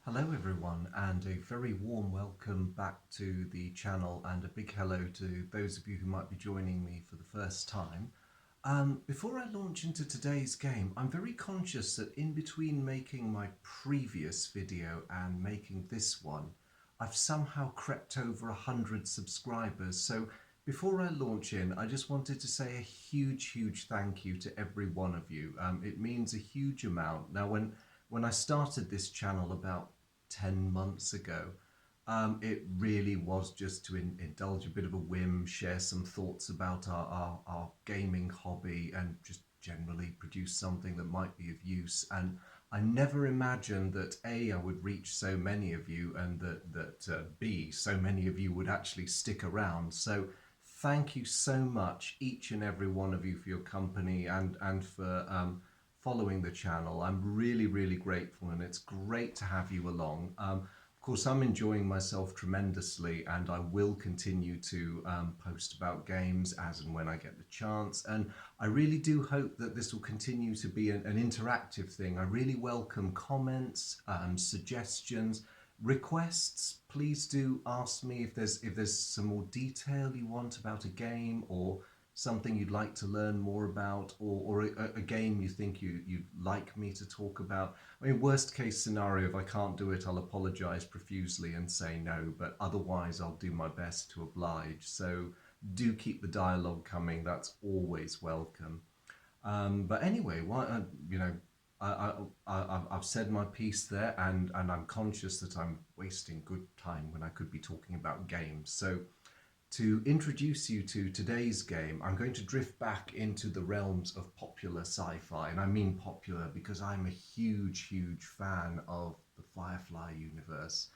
Hello everyone, and a very warm welcome back to the channel, and a big hello to those of you who might be joining me for the first time. Before I launch into today's game, I'm very conscious that in between making my previous video and making this one, I've somehow crept over 100 subscribers. So before I launch in, I just wanted to say a huge thank you to every one of you. It means a huge amount. Now, when I started this channel about 10 months ago, it really was just to indulge a bit of a whim, share some thoughts about our gaming hobby, and just generally produce something that might be of use. And I never imagined that A, I would reach so many of you, and that B, so many of you would actually stick around. So thank you so much, each and every one of you, for your company and for following the channel. I'm really grateful, and it's great to have you along. Of course, I'm enjoying myself tremendously, and I will continue to post about games as and when I get the chance. And I really do hope that this will continue to be an interactive thing. I really welcome comments, suggestions, requests. Please do ask me if there's some more detail you want about a game, or something you'd like to learn more about, or a game you think you'd like me to talk about. I mean, worst case scenario, if I can't do it, I'll apologise profusely and say no, but otherwise I'll do my best to oblige. So do keep the dialogue coming, that's always welcome. But anyway, I've said my piece there, and I'm conscious that I'm wasting good time when I could be talking about games. So to introduce you to today's game, I'm going to drift back into the realms of popular sci-fi, and I mean popular because I'm a huge fan of the Firefly universe,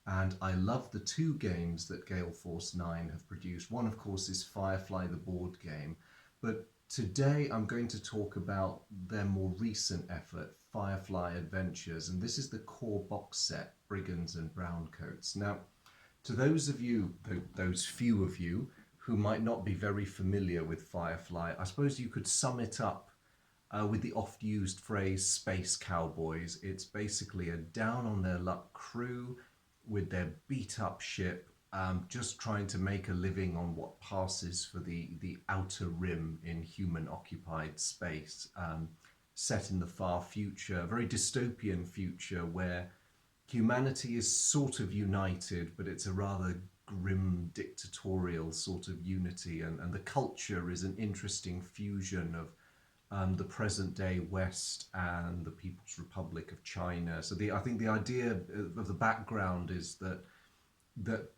and I love the two games that Gale Force Nine have produced. One, of course, is Firefly the board game, but today I'm going to talk about their more recent effort, Firefly Adventures, and this is the core box set, Brigands and Browncoats. Now, to those of you, those few of you, who might not be very familiar with Firefly, I suppose you could sum it up with the oft-used phrase space cowboys. It's basically a down-on-their-luck crew with their beat-up ship, just trying to make a living on what passes for the outer rim in human-occupied space, set in the far future, a very dystopian future where humanity is sort of united, but it's a rather grim dictatorial sort of unity, and the culture is an interesting fusion of the present day West and the People's Republic of China. So I think the idea of the background is that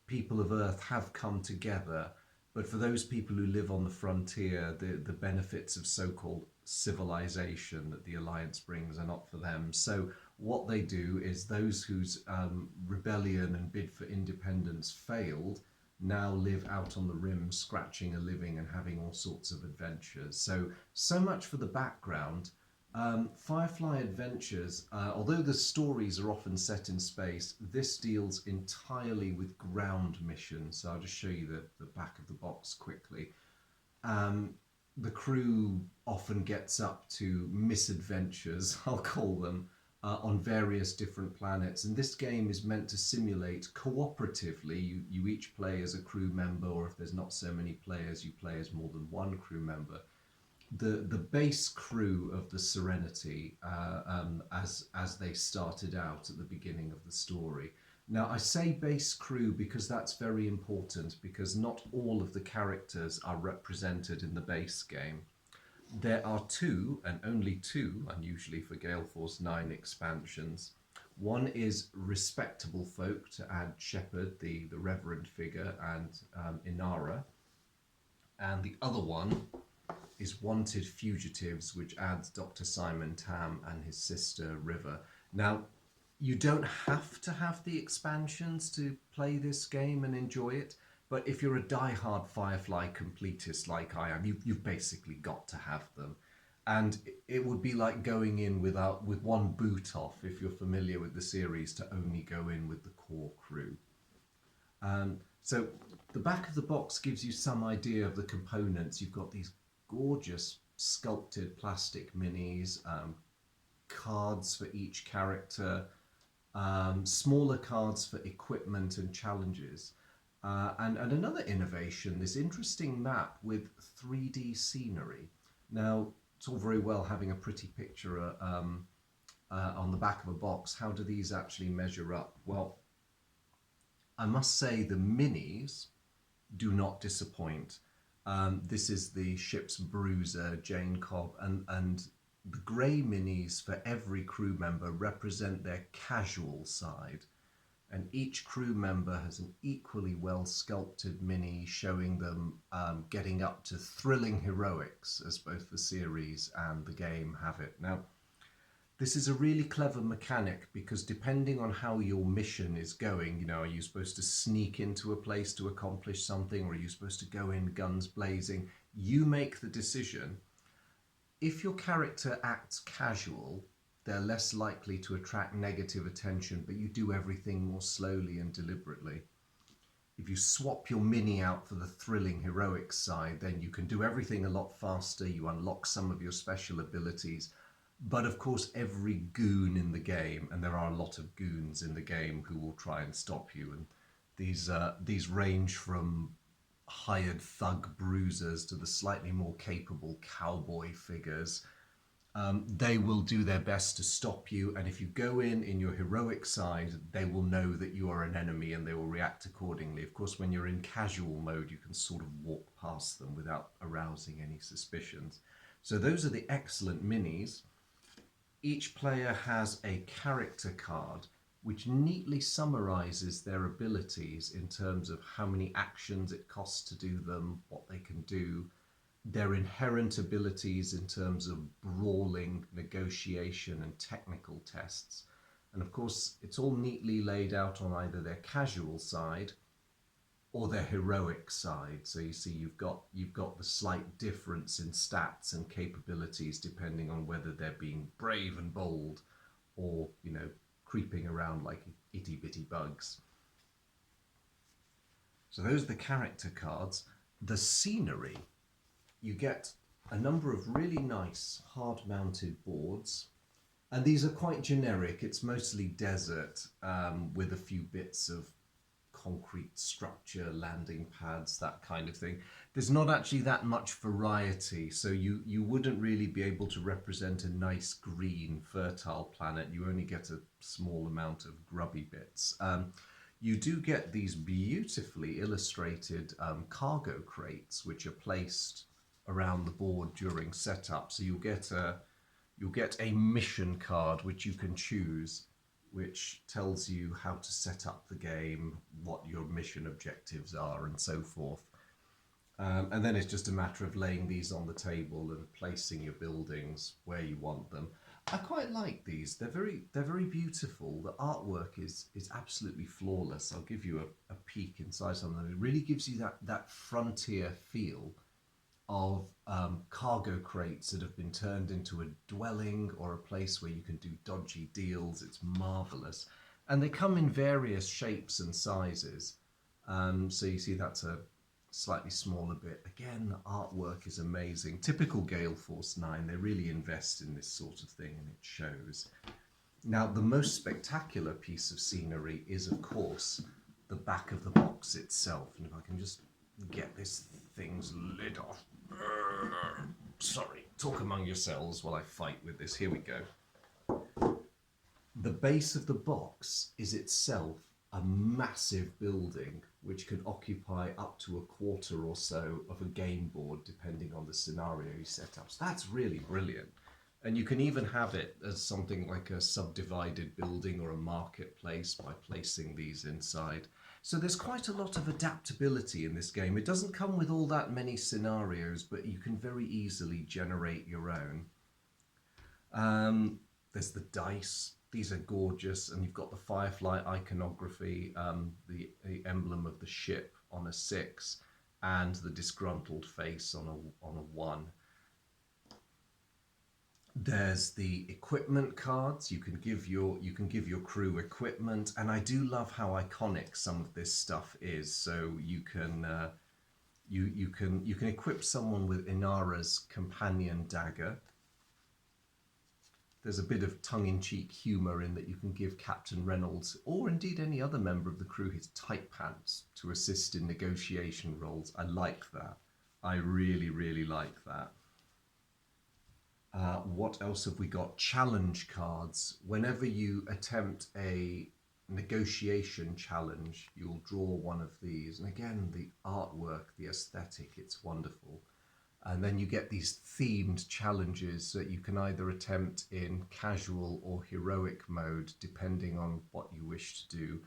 people of Earth have come together, but for those people who live on the frontier, the benefits of so-called civilization that the Alliance brings are not for them. So what they do is those whose rebellion and bid for independence failed now live out on the rim, scratching a living and having all sorts of adventures. So much for the background. Firefly Adventures, although the stories are often set in space, this deals entirely with ground missions. So I'll just show you the back of the box quickly. The crew often gets up to misadventures, I'll call them, on various different planets, and this game is meant to simulate cooperatively. You each play as a crew member, or if there's not so many players, you play as more than one crew member. The base crew of the Serenity, as they started out at the beginning of the story. Now, I say base crew because that's very important, because not all of the characters are represented in the base game. There are two, and only two, unusually for Gale Force 9 expansions. One is respectable folk to add Shepard, the reverend figure, and Inara. And the other one is wanted fugitives, which adds Dr. Simon Tam and his sister River. Now, you don't have to have the expansions to play this game and enjoy it, but if you're a die-hard Firefly completist like I am, you've basically got to have them. And it would be like going in with one boot off, if you're familiar with the series, to only go in with the core crew. So the back of the box gives you some idea of the components. You've got these gorgeous sculpted plastic minis, cards for each character, smaller cards for equipment and challenges. And another innovation, this interesting map with 3D scenery. Now, it's all very well having a pretty picture on the back of a box. How do these actually measure up? Well, I must say the minis do not disappoint. This is the ship's bruiser, Jane Cobb, and the grey minis for every crew member represent their casual side. And each crew member has an equally well sculpted mini showing them getting up to thrilling heroics, as both the series and the game have it. Now, this is a really clever mechanic because depending on how your mission is going, you know, are you supposed to sneak into a place to accomplish something, or are you supposed to go in guns blazing? You make the decision. If your character acts casual, they're less likely to attract negative attention, but you do everything more slowly and deliberately. If you swap your mini out for the thrilling heroic side, then you can do everything a lot faster, you unlock some of your special abilities. But of course, every goon in the game, and there are a lot of goons in the game who will try and stop you, and these range from hired thug bruisers to the slightly more capable cowboy figures. They will do their best to stop you, and if you go in your heroic side, they will know that you are an enemy and they will react accordingly. Of course, when you're in casual mode, you can sort of walk past them without arousing any suspicions. So those are the excellent minis. Each player has a character card which neatly summarizes their abilities in terms of how many actions it costs to do them, what they can do, their inherent abilities in terms of brawling, negotiation, and technical tests. And of course, it's all neatly laid out on either their casual side or their heroic side. So you see you've got the slight difference in stats and capabilities depending on whether they're being brave and bold or, you know, creeping around like itty bitty bugs. So those are the character cards. The scenery, you get a number of really nice hard-mounted boards, and these are quite generic. It's mostly desert with a few bits of concrete structure, landing pads, that kind of thing. There's not actually that much variety, so you wouldn't really be able to represent a nice green fertile planet. You only get a small amount of grubby bits. You do get these beautifully illustrated cargo crates which are placed around the board during setup. So you'll get a mission card which you can choose, which tells you how to set up the game, what your mission objectives are, and so forth. And then it's just a matter of laying these on the table and placing your buildings where you want them. I quite like these. They're very beautiful. The artwork is absolutely flawless. I'll give you a peek inside some of them. It really gives you that frontier feel of cargo crates that have been turned into a dwelling or a place where you can do dodgy deals. It's marvelous. And they come in various shapes and sizes. So you see that's a slightly smaller bit. Again, the artwork is amazing. Typical Gale Force 9, they really invest in this sort of thing and it shows. Now, the most spectacular piece of scenery is, of course, the back of the box itself. And if I can just get this thing's lid off. Sorry, talk among yourselves while I fight with this. Here we go. The base of the box is itself a massive building which could occupy up to a quarter or so of a game board depending on the scenario you set up. So that's really brilliant. And you can even have it as something like a subdivided building or a marketplace by placing these inside. So there's quite a lot of adaptability in this game. It doesn't come with all that many scenarios, but you can very easily generate your own. There's the dice. These are gorgeous, and you've got the Firefly iconography, the emblem of the ship on a 6, and the disgruntled face on a 1. There's the equipment cards. You can give your crew equipment, and I do love how iconic some of this stuff is. So you can equip someone with Inara's companion dagger. there's a bit of tongue-in-cheek humour in that you can give Captain Reynolds, or indeed any other member of the crew, his tight pants to assist in negotiation roles. I like that. I really, really like that. What else have we got? Challenge cards. Whenever you attempt a negotiation challenge, you'll draw one of these. And again, the artwork, the aesthetic, it's wonderful. And then you get these themed challenges that you can either attempt in casual or heroic mode, depending on what you wish to do.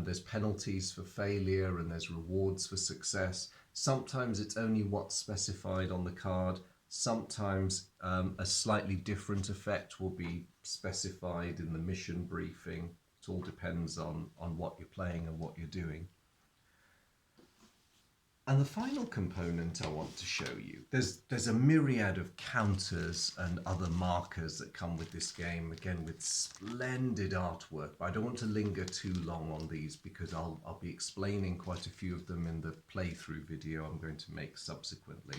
There's penalties for failure and there's rewards for success. Sometimes it's only what's specified on the card. Sometimes a slightly different effect will be specified in the mission briefing. It all depends on what you're playing and what you're doing. And the final component I want to show you, there's a myriad of counters and other markers that come with this game, again with splendid artwork, but I don't want to linger too long on these because I'll be explaining quite a few of them in the playthrough video I'm going to make subsequently.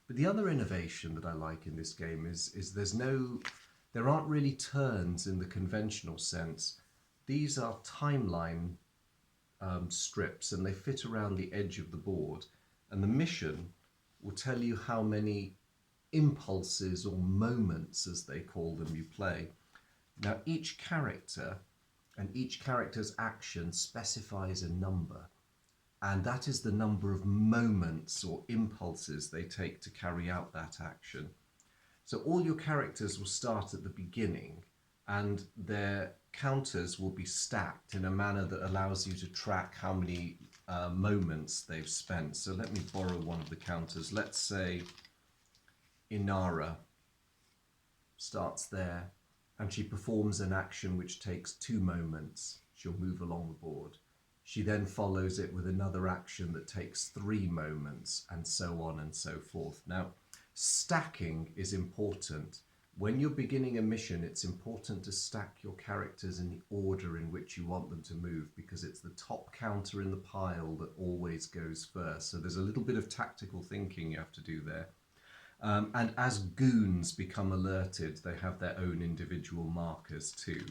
But the other innovation that I like in this game is there aren't really turns in the conventional sense. These are timeline strips and they fit around the edge of the board, and the mission will tell you how many impulses or moments, as they call them, you play. Now each character and each character's action specifies a number, and that is the number of moments or impulses they take to carry out that action. So all your characters will start at the beginning and their counters will be stacked in a manner that allows you to track how many moments they've spent. So let me borrow one of the counters. Let's say Inara starts there and she performs an action which takes 2 moments. She'll move along the board. She then follows it with another action that takes 3 moments, and so on and so forth. Now, stacking is important. When you're beginning a mission, it's important to stack your characters in the order in which you want them to move, because it's the top counter in the pile that always goes first. So there's a little bit of tactical thinking you have to do there. And as goons become alerted, they have their own individual markers too.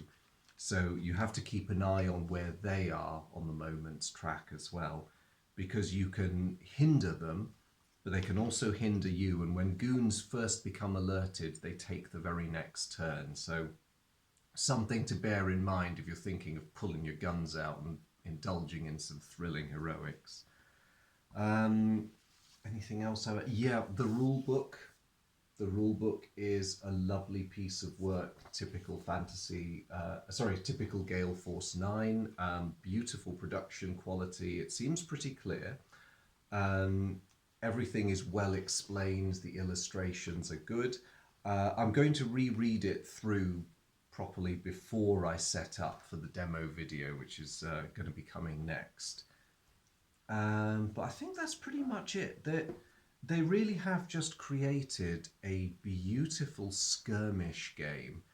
So you have to keep an eye on where they are on the moments track as well, because you can hinder them, but they can also hinder you. And when goons first become alerted, they take the very next turn. So something to bear in mind if you're thinking of pulling your guns out and indulging in some thrilling heroics. Anything else? Yeah, the rule book. The rule book is a lovely piece of work, typical Gale Force 9, beautiful production quality. It seems pretty clear. Everything is well explained, the illustrations are good. I'm going to reread it through properly before I set up for the demo video, which is going to be coming next. But I think that's pretty much it. They really have just created a beautiful skirmish game.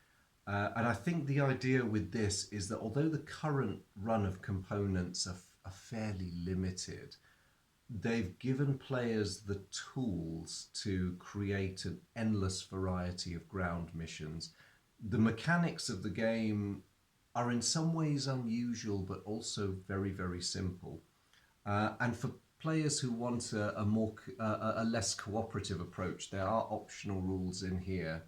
And I think the idea with this is that although the current run of components are fairly limited, they've given players the tools to create an endless variety of ground missions. The mechanics of the game are in some ways unusual, but also very, very simple. And for players who want a less cooperative approach, there are optional rules in here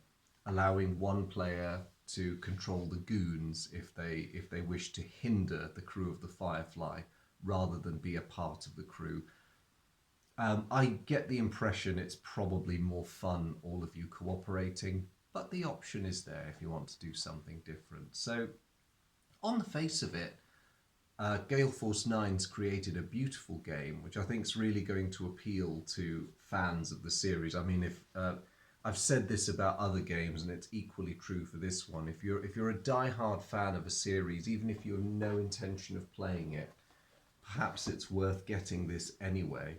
allowing one player to control the goons if they wish to hinder the crew of the Firefly rather than be a part of the crew. I get the impression it's probably more fun all of you cooperating, but the option is there if you want to do something different. So on the face of it, Gale Force Nine's created a beautiful game, which I think is really going to appeal to fans of the series. I mean, if I've said this about other games, and it's equally true for this one. If you're a die-hard fan of a series, even if you have no intention of playing it, perhaps it's worth getting this anyway.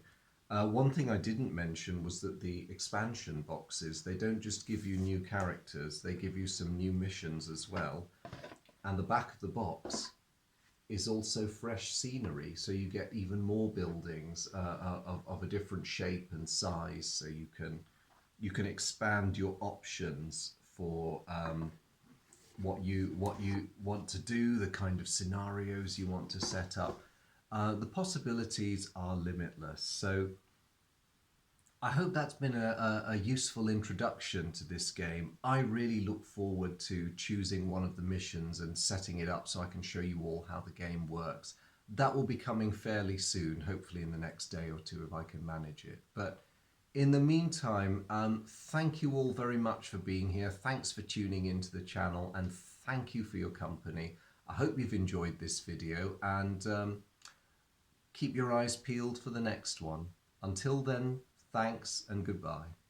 One thing I didn't mention was that the expansion boxes, they don't just give you new characters, they give you some new missions as well. And the back of the box is also fresh scenery, so you get even more buildings of a different shape and size, so you can expand your options for what you want to do, the kind of scenarios you want to set up. The possibilities are limitless. So I hope that's been a useful introduction to this game. I really look forward to choosing one of the missions and setting it up so I can show you all how the game works. That will be coming fairly soon, hopefully in the next day or two if I can manage it. But in the meantime, thank you all very much for being here. Thanks for tuning into the channel and thank you for your company. I hope you've enjoyed this video and keep your eyes peeled for the next one. Until then, thanks and goodbye.